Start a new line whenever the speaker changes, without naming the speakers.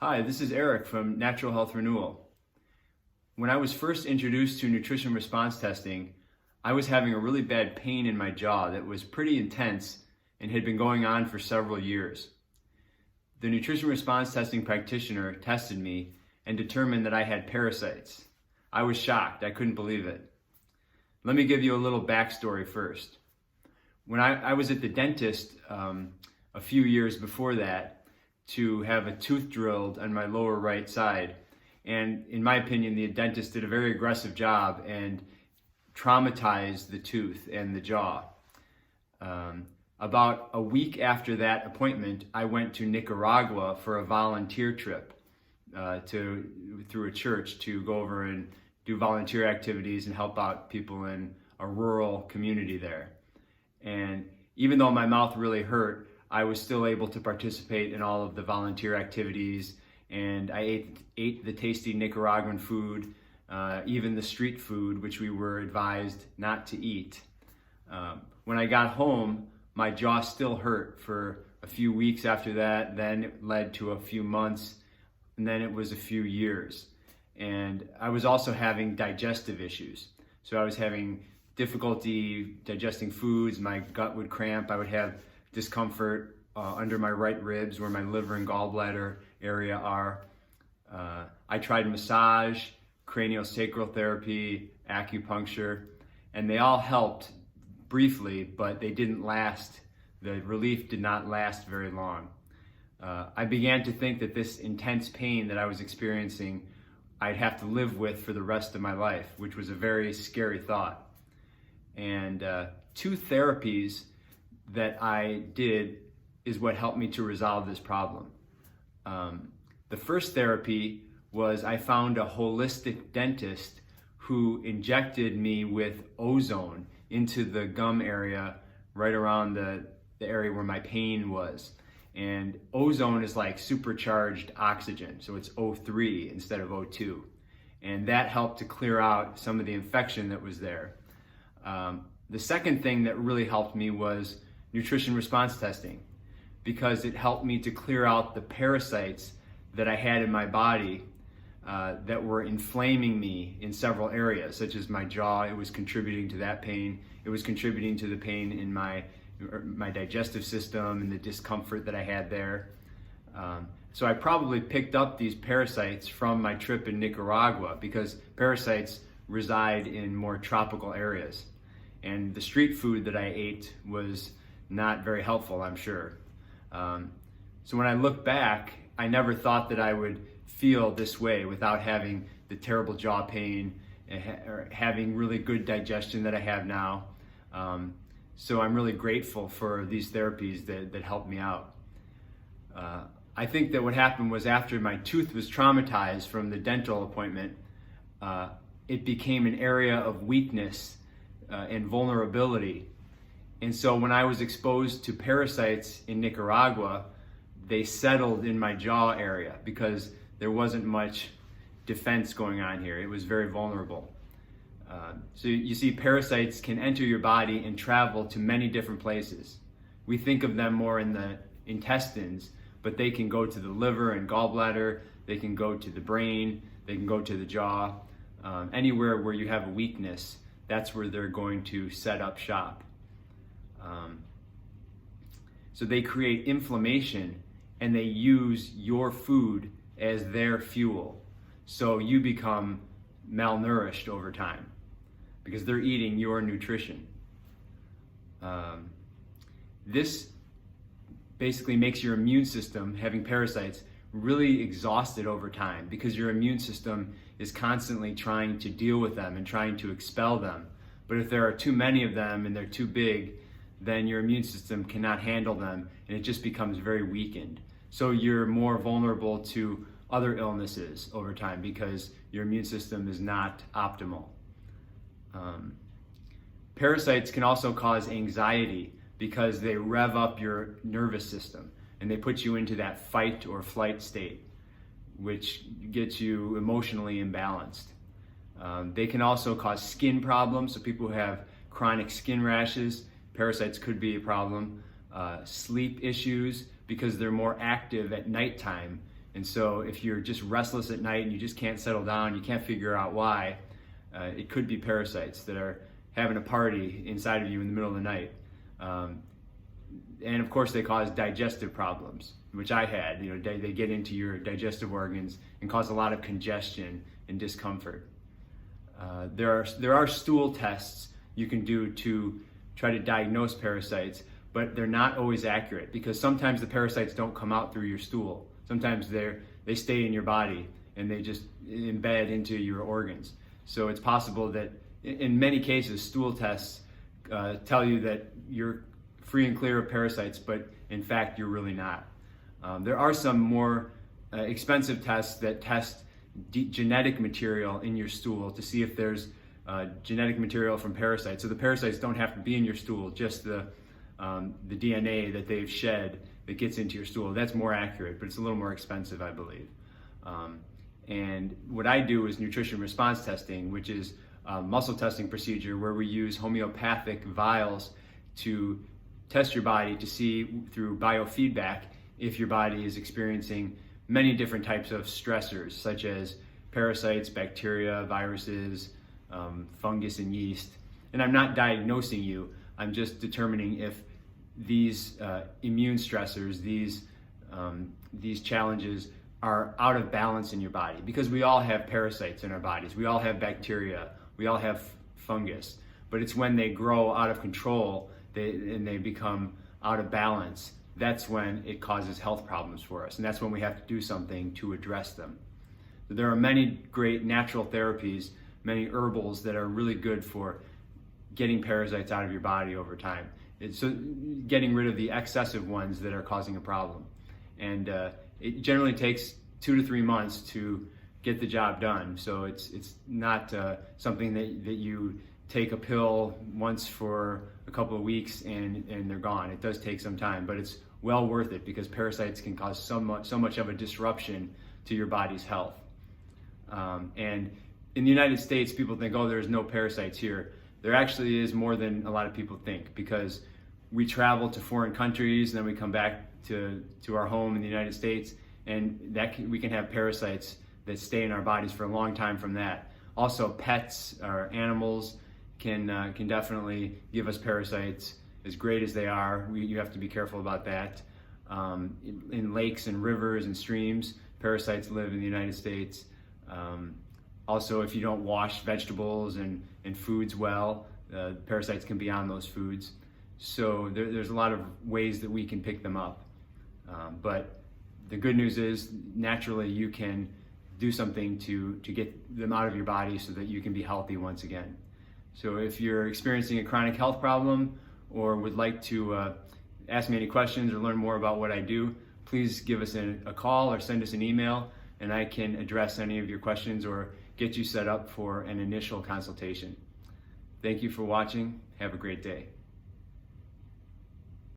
Hi, this is Eric from Natural Health Renewal. When I was first introduced to nutrition response testing, I was having a really bad pain in my jaw that was pretty intense and had been going on for several years. The nutrition response testing practitioner tested me and determined that I had parasites. I was shocked. I couldn't believe it. Let me give you a little backstory first. When I was at the dentist a few years before that, to have a tooth drilled on my lower right side. And in my opinion, the dentist did a very aggressive job and traumatized the tooth and the jaw. About a week after that appointment, I went to Nicaragua for a volunteer trip through a church to go over and do volunteer activities and help out people in a rural community there. And even though my mouth really hurt, I was still able to participate in all of the volunteer activities, and I ate the tasty Nicaraguan food, even the street food, which we were advised not to eat. When I got home, my jaw still hurt for a few weeks after that, then it led to a few months, and then it was a few years. And I was also having digestive issues. So I was having difficulty digesting foods, my gut would cramp, I would have discomfort under my right ribs where my liver and gallbladder area are. I tried massage, craniosacral therapy, acupuncture, and they all helped briefly, but they didn't last. The relief did not last very long. I began to think that this intense pain that I was experiencing, I'd have to live with for the rest of my life, which was a very scary thought. And two therapies that I did is what helped me to resolve this problem. The first therapy was I found a holistic dentist who injected me with ozone into the gum area right around the area where my pain was. And ozone is like supercharged oxygen, so it's O3 instead of O2. And that helped to clear out some of the infection that was there. The second thing that really helped me was nutrition response testing, because it helped me to clear out the parasites that I had in my body that were inflaming me in several areas, such as my jaw. It was contributing to that pain. It was contributing to the pain in my digestive system and the discomfort that I had there. So I probably picked up these parasites from my trip in Nicaragua, because parasites reside in more tropical areas. And the street food that I ate was not very helpful, I'm sure. So when I look back, I never thought that I would feel this way without having the terrible jaw pain or having really good digestion that I have now. So I'm really grateful for these therapies that helped me out. I think that what happened was, after my tooth was traumatized from the dental appointment, it became an area of weakness and vulnerability. And so when I was exposed to parasites in Nicaragua, they settled in my jaw area because there wasn't much defense going on here. It was very vulnerable. So you see, parasites can enter your body and travel to many different places. We think of them more in the intestines, but they can go to the liver and gallbladder, they can go to the brain, they can go to the jaw. Anywhere where you have a weakness, that's where they're going to set up shop. So they create inflammation, and they use your food as their fuel. So you become malnourished over time because they're eating your nutrition. This basically makes your immune system, having parasites, really exhausted over time, because your immune system is constantly trying to deal with them and trying to expel them. But if there are too many of them and they're too big, then your immune system cannot handle them, and it just becomes very weakened. So you're more vulnerable to other illnesses over time because your immune system is not optimal. Parasites can also cause anxiety because they rev up your nervous system and they put you into that fight or flight state, which gets you emotionally imbalanced. They can also cause skin problems. So people who have chronic skin rashes, parasites could be a problem. Sleep issues, because they're more active at nighttime. And so if you're just restless at night and you just can't settle down, you can't figure out why, it could be parasites that are having a party inside of you in the middle of the night. And of course they cause digestive problems, which I had. They get into your digestive organs and cause a lot of congestion and discomfort. There are stool tests you can do to try to diagnose parasites, but they're not always accurate because sometimes the parasites don't come out through your stool. Sometimes they stay in your body and they just embed into your organs. So it's possible that in many cases stool tests tell you that you're free and clear of parasites, but in fact you're really not. There are some more expensive tests that test genetic material in your stool to see if there's genetic material from parasites. So the parasites don't have to be in your stool, just the DNA that they've shed that gets into your stool. That's more accurate, but it's a little more expensive, I believe. And what I do is nutrition response testing, which is a muscle testing procedure where we use homeopathic vials to test your body to see through biofeedback if your body is experiencing many different types of stressors, such as parasites, bacteria, viruses, fungus, and yeast. And I'm not diagnosing you, I'm just determining if these immune stressors, these challenges are out of balance in your body, because we all have parasites in our bodies, we all have bacteria, we all have fungus, but it's when they grow out of control and they become out of balance, that's when it causes health problems for us, and that's when we have to do something to address them. There are many great natural therapies, many herbals that are really good for getting parasites out of your body over time. It's getting rid of the excessive ones that are causing a problem. And it generally takes 2 to 3 months to get the job done. So it's not something that you take a pill once for a couple of weeks and they're gone. It does take some time, but it's well worth it because parasites can cause so much of a disruption to your body's health. And in the United States, people think, oh, there's no parasites here. There actually is more than a lot of people think, because we travel to foreign countries and then we come back to our home in the United States, and we can have parasites that stay in our bodies for a long time from that. Also, pets or animals can definitely give us parasites. As great as they are, you have to be careful about that. In lakes and rivers and streams, parasites live in the United States. Also, if you don't wash vegetables and foods well, parasites can be on those foods. So there's a lot of ways that we can pick them up. But the good news is, naturally, you can do something to get them out of your body so that you can be healthy once again. So if you're experiencing a chronic health problem or would like to ask me any questions or learn more about what I do, please give us a call or send us an email, and I can address any of your questions or get you set up for an initial consultation. Thank you for watching. Have a great day.